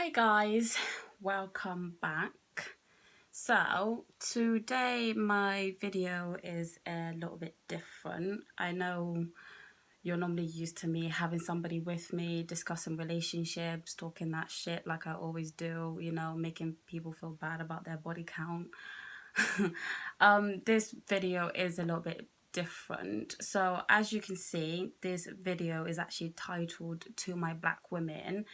Hi guys, welcome back. So today my video is a little bit different. I know you're normally used to me having somebody with me discussing relationships, talking that shit like I always do, making people feel bad about their body count. This video is a little bit different. So as you can see, this video is actually titled To My Black Women,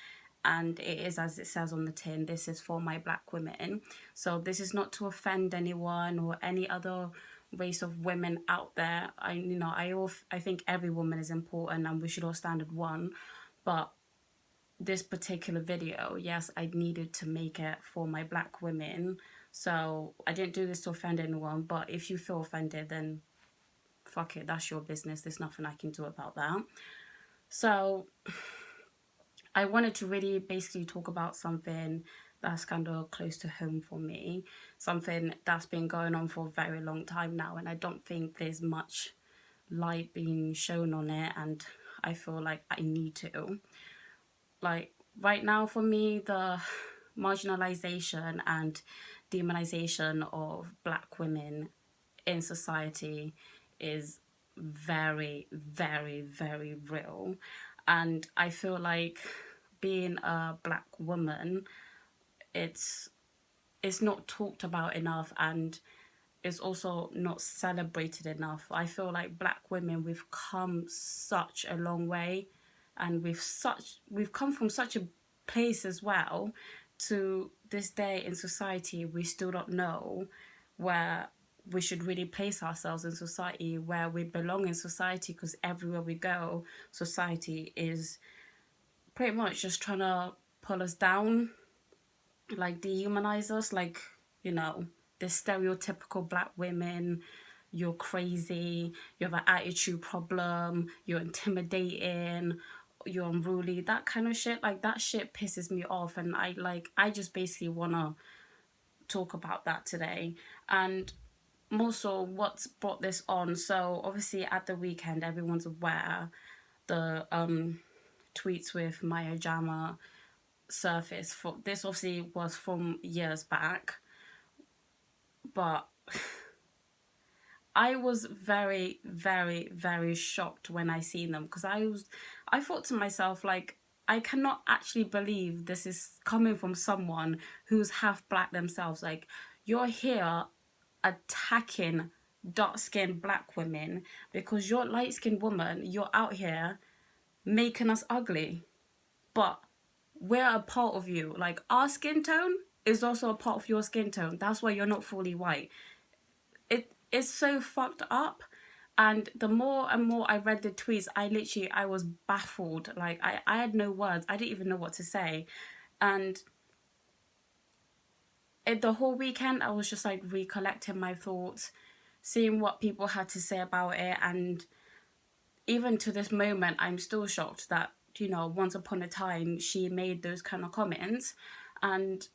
and it is, as it says on the tin, this is for my black women. So this is not to offend anyone or any other race of women out there. I think every woman is important and we should all stand as one, but this particular video, yes, I needed to make it for my black women. So I didn't do this to offend anyone, but if you feel offended, then fuck it, that's your business. There's nothing I can do about that. So I wanted to really basically talk about something that's kind of close to home for me, something that's been going on for a very long time now, and I don't think there's much light being shown on it, and I feel like I need to. Like, right now for me, the marginalization and demonization of black women in society is very, very, very real. And I feel like being a black woman, it's not talked about enough, and it's also not celebrated enough. I feel like black women, we've come such a long way, and we've come from such a place as well. To this day in society, we still don't know where we should really place ourselves in society, where we belong in society, because everywhere we go, society is pretty much just trying to pull us down, like dehumanize us, like, the stereotypical black women. You're crazy, you have an attitude problem, you're intimidating, you're unruly, that kind of shit. Like, that shit pisses me off, and I just basically want to talk about that today. And more so, what's brought this on, so obviously at the weekend, everyone's aware the tweets with Maya Jama surface. For this obviously was from years back, but I was very, very, very shocked when I seen them, because I thought to myself, like, I cannot actually believe this is coming from someone who's half black themselves. Like, you're here attacking dark-skinned black women because you're light-skinned woman, you're out here making us ugly, but we're a part of you. Like, our skin tone is also a part of your skin tone. That's why you're not fully white. It's so fucked up. And the more and more I read the tweets, I was baffled. Like, I had no words. I didn't even know what to say. And the whole weekend, I was just like recollecting my thoughts, seeing what people had to say about it. And even to this moment, I'm still shocked that, once upon a time, she made those kind of comments. And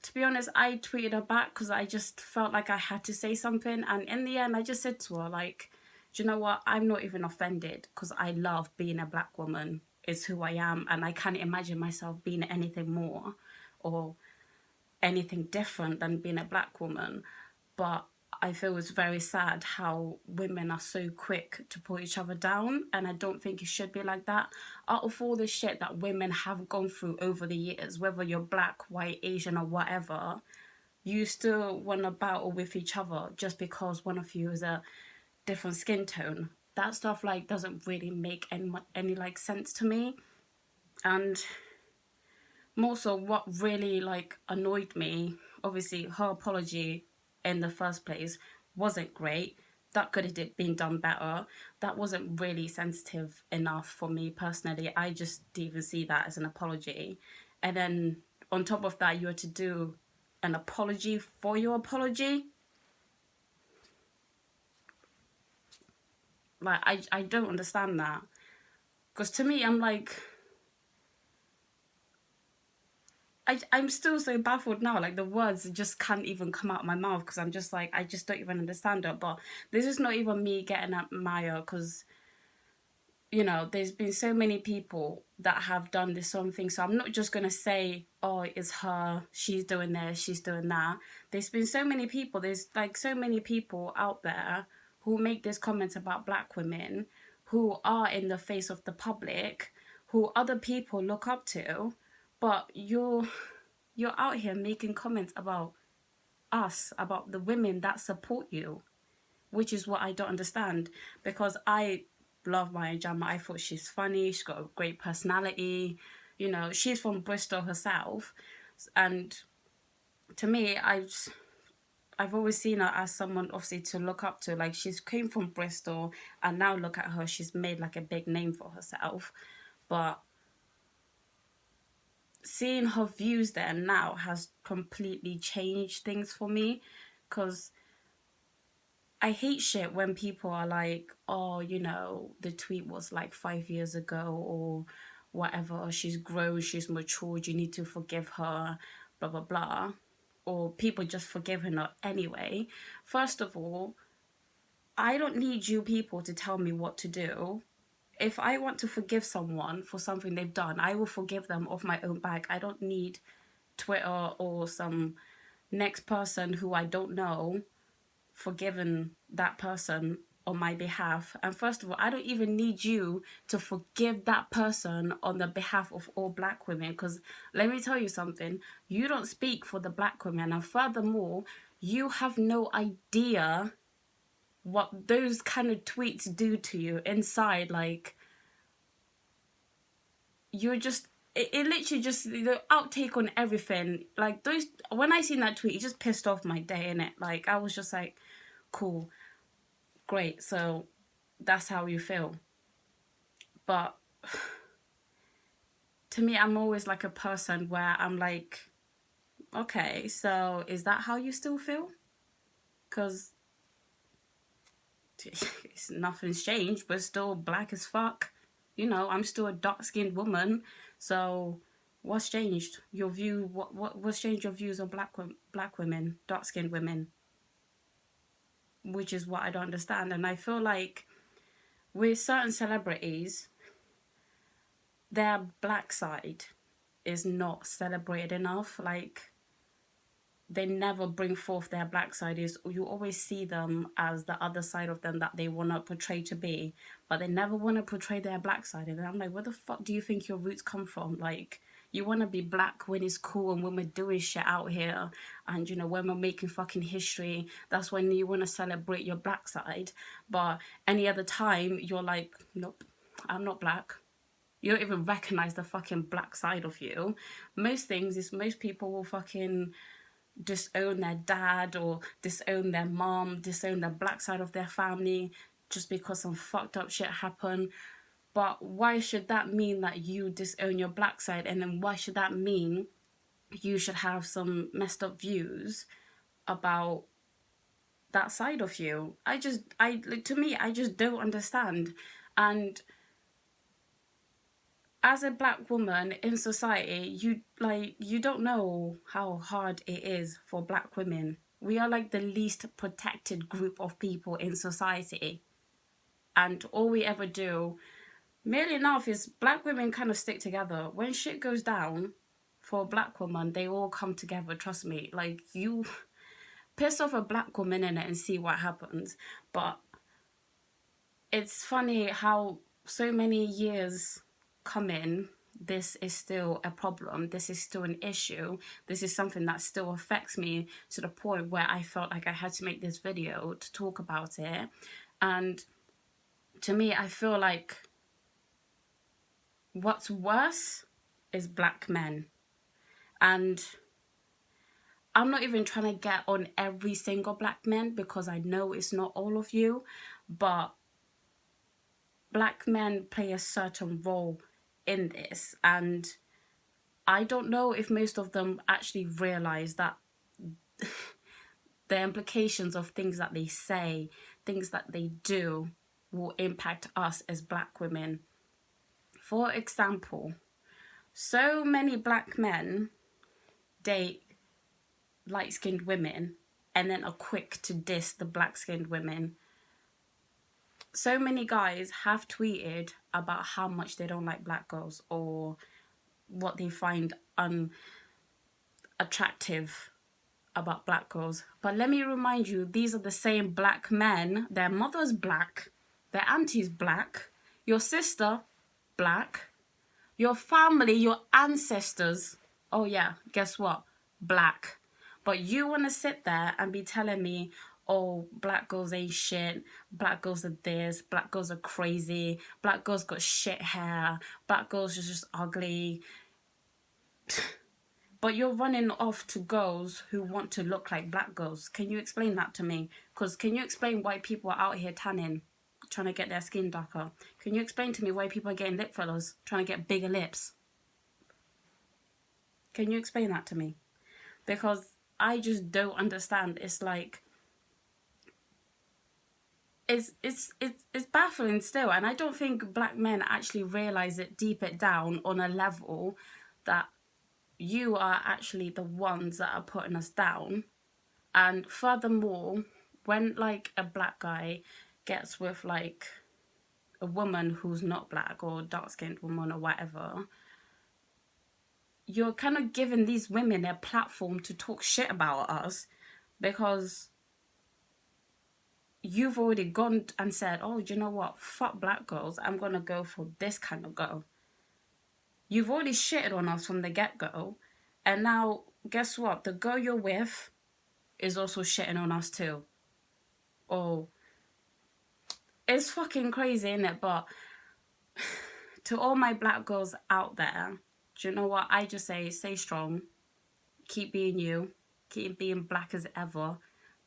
to be honest, I tweeted her back because I just felt like I had to say something. And in the end, I just said to her, like, do you know what? I'm not even offended, because I love being a black woman. It's who I am. And I can't imagine myself being anything more or anything different than being a black woman. But I feel it's very sad how women are so quick to put each other down, and I don't think it should be like that. Out of all the shit that women have gone through over the years, whether you're black, white, Asian, or whatever, you still want to battle with each other just because one of you is a different skin tone. That stuff, like, doesn't really make any like sense to me. And more so, what really like annoyed me, obviously her apology in the first place wasn't great. That could have been done better. That wasn't really sensitive enough for me personally. I just didn't even see that as an apology. And then on top of that, you were to do an apology for your apology. Like, I don't understand that. Because to me, I'm like, I'm still so baffled now. Like, the words just can't even come out of my mouth, because I'm just like, I just don't even understand it. But this is not even me getting at Maya, because you know, there's been so many people that have done this sort of thing. So I'm not just going to say, oh, it's her, she's doing this, she's doing that. There's been so many people, there's like so many people out there who make these comments about black women, who are in the face of the public, who other people look up to, but you're out here making comments about us, about the women that support you, which is what I don't understand. Because I love Maya Jama. I thought she's funny. She's got a great personality. You know, she's from Bristol herself, and to me, I've always seen her as someone obviously to look up to. Like, she's came from Bristol, and now look at her. She's made like a big name for herself, but seeing her views there now has completely changed things for me, because I hate shit when people are like, oh, you know, the tweet was like 5 years ago or whatever. She's grown, she's matured, you need to forgive her, blah, blah, blah. Or people just forgiving her anyway. First of all, I don't need you people to tell me what to do. If I want to forgive someone for something they've done, I will forgive them off my own back. I don't need Twitter or some next person who I don't know forgiven that person on my behalf. And first of all, I don't even need you to forgive that person on the behalf of all black women, because let me tell you something, you don't speak for the black women, and furthermore, you have no idea what those kind of tweets do to you inside. Like, you're just it literally just the outtake on everything. Like, those, when I seen that tweet, it just pissed off my day, innit? Like, I was just like, cool, great, so that's how you feel. But to me, I'm always like a person where I'm like, okay, so is that how you still feel? Because nothing's changed, but still black as fuck. You know, I'm still a dark-skinned woman. So what's changed? Your view, what's changed your views on black women, dark-skinned women? Which is what I don't understand. And I feel like with certain celebrities, their black side is not celebrated enough. Like, they never bring forth their black side. Is you always see them as the other side of them that they want to portray to be, but they never want to portray their black side. And I'm like, where the fuck do you think your roots come from? Like, you want to be black when it's cool and when we're doing shit out here, and you know, when we're making fucking history, that's when you want to celebrate your black side. But any other time, you're like, nope, I'm not black. You don't even recognize the fucking black side of you. Most things is most people will fucking disown their dad or disown their mom, disown the black side of their family just because some fucked up shit happened. But why should that mean that you disown your black side? And then why should that mean you should have some messed up views about that side of you? To me, I just don't understand. And as a black woman in society, you don't know how hard it is for black women. We are like the least protected group of people in society. And all we ever do, merely enough, is black women kind of stick together. When shit goes down for a black woman, they all come together, trust me. Like, you piss off a black woman in it and see what happens. But it's funny how so many years come in, this is still a problem, this is still an issue, this is something that still affects me to the point where I felt like I had to make this video to talk about it. And to me, I feel like what's worse is black men. And I'm not even trying to get on every single black man, because I know it's not all of you, but black men play a certain role in this, and I don't know if most of them actually realize that the implications of things that they say, things that they do, will impact us as black women. For example, so many black men date light-skinned women and then are quick to diss the black-skinned women. so many guys have tweeted about how much they don't like black girls or what they find unattractive about black girls. But let me remind you, these are the same black men. Their mother's black, their auntie's black, your sister black, your family, your ancestors, oh yeah, guess what? Black. But you want to sit there and be telling me, oh, black girls ain't shit, black girls are this, black girls are crazy, black girls got shit hair, black girls are just ugly. But you're running off to girls who want to look like black girls. Can you explain that to me? Because can you explain why people are out here tanning, trying to get their skin darker? Can you explain to me why people are getting lip fillers, trying to get bigger lips? Can you explain that to me? Because I just don't understand. It's like, it's baffling still. And I don't think black men actually realize it deep it down on a level that you are actually the ones that are putting us down. And furthermore, when like a black guy gets with like a woman who's not black or dark-skinned woman or whatever, you're kind of giving these women a platform to talk shit about us, because you've already gone and said, oh, you know what, fuck black girls, I'm gonna go for this kind of girl. You've already shitted on us from the get-go, and now guess what, the girl you're with is also shitting on us too. Oh, it's fucking crazy, isn't it? But to all my black girls out there, do you know what I just say? Stay strong, keep being you, keep being black as ever.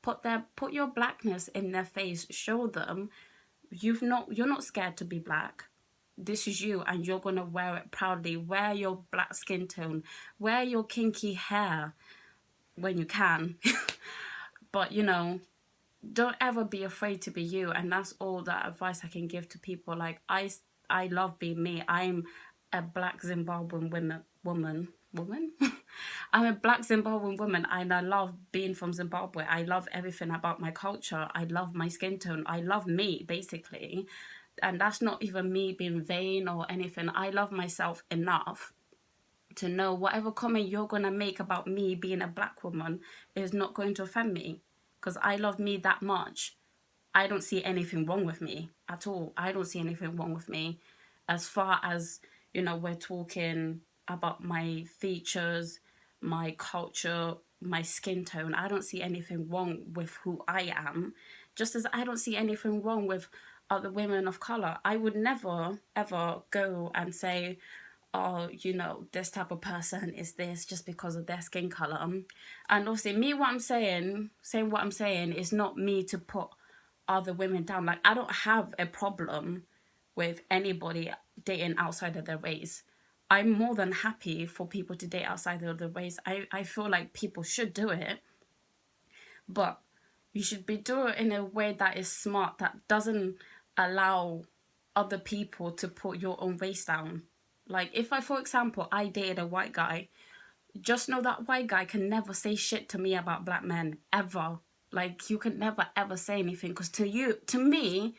Put your blackness in their face. Show them you're not scared to be black. This is you, and you're gonna wear it proudly. Wear your black skin tone, wear your kinky hair when you can. But you know, don't ever be afraid to be you. And that's all that advice I can give to people. Like, I love being me. I'm a black Zimbabwean woman. I'm a black Zimbabwean woman, and I love being from Zimbabwe. I love everything about my culture. I love my skin tone. I love me, basically. And that's not even me being vain or anything. I love myself enough to know whatever comment you're going to make about me being a black woman is not going to offend me, because I love me that much. I don't see anything wrong with me at all. I don't see anything wrong with me. As far as, you know, we're talking about my features, my culture, my skin tone, I don't see anything wrong with who I am. Just as I don't see anything wrong with other women of color. I would never, ever go and say, oh, you know, this type of person is this just because of their skin color. And obviously, me, what I'm saying what I'm saying is not me to put other women down. Like, I don't have a problem with anybody dating outside of their race. I'm more than happy for people to date outside of their race. I feel like people should do it, but you should be doing it in a way that is smart, that doesn't allow other people to put your own race down. Like, if I, for example, I dated a white guy, just know that white guy can never say shit to me about black men, ever. Like, you can never, ever say anything, because to me,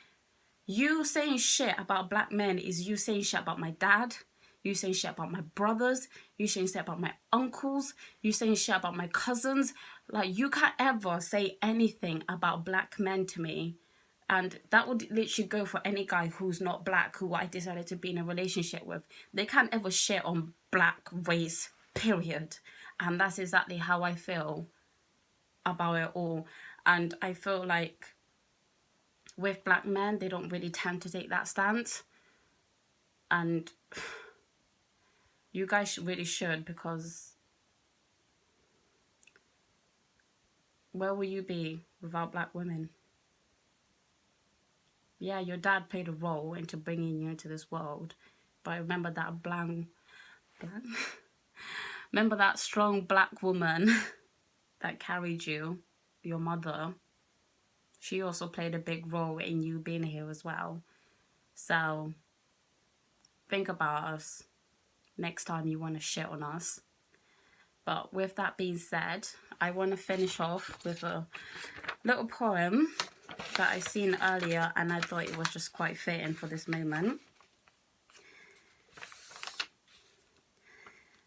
you saying shit about black men is you saying shit about my dad, you saying shit about my brothers, you saying shit about my uncles, you saying shit about my cousins. Like, you can't ever say anything about black men to me. And that would literally go for any guy who's not black, who I decided to be in a relationship with. They can't ever shit on black race, period. And that's exactly how I feel about it all. And I feel like with black men, they don't really tend to take that stance. And you guys really should, because where will you be without black women? Yeah, your dad played a role into bringing you into this world, but remember that remember that strong black woman that carried you, your mother. She also played a big role in you being here as well. So think about us next time you want to shit on us. But with that being said, I want to finish off with a little poem that I seen earlier, and I thought it was just quite fitting for this moment.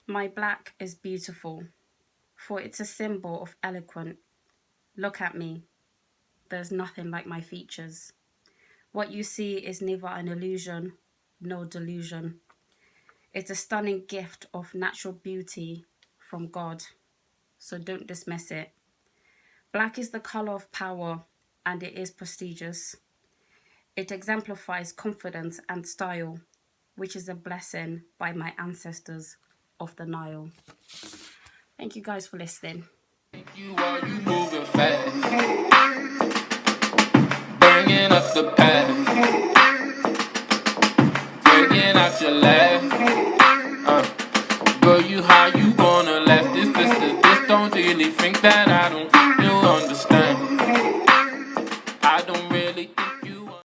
My black is beautiful, for it's a symbol of eloquent. Look at me. There's nothing like my features. What you see is neither an illusion nor delusion. It's a stunning gift of natural beauty from God, so don't dismiss it. Black is the color of power, and it is prestigious. It exemplifies confidence and style, which is a blessing by my ancestors of the Nile. Thank you guys for listening. You are you moving fast, bringing up the past, breaking out your laugh. Girl, you how you gonna last this don't really think that I don't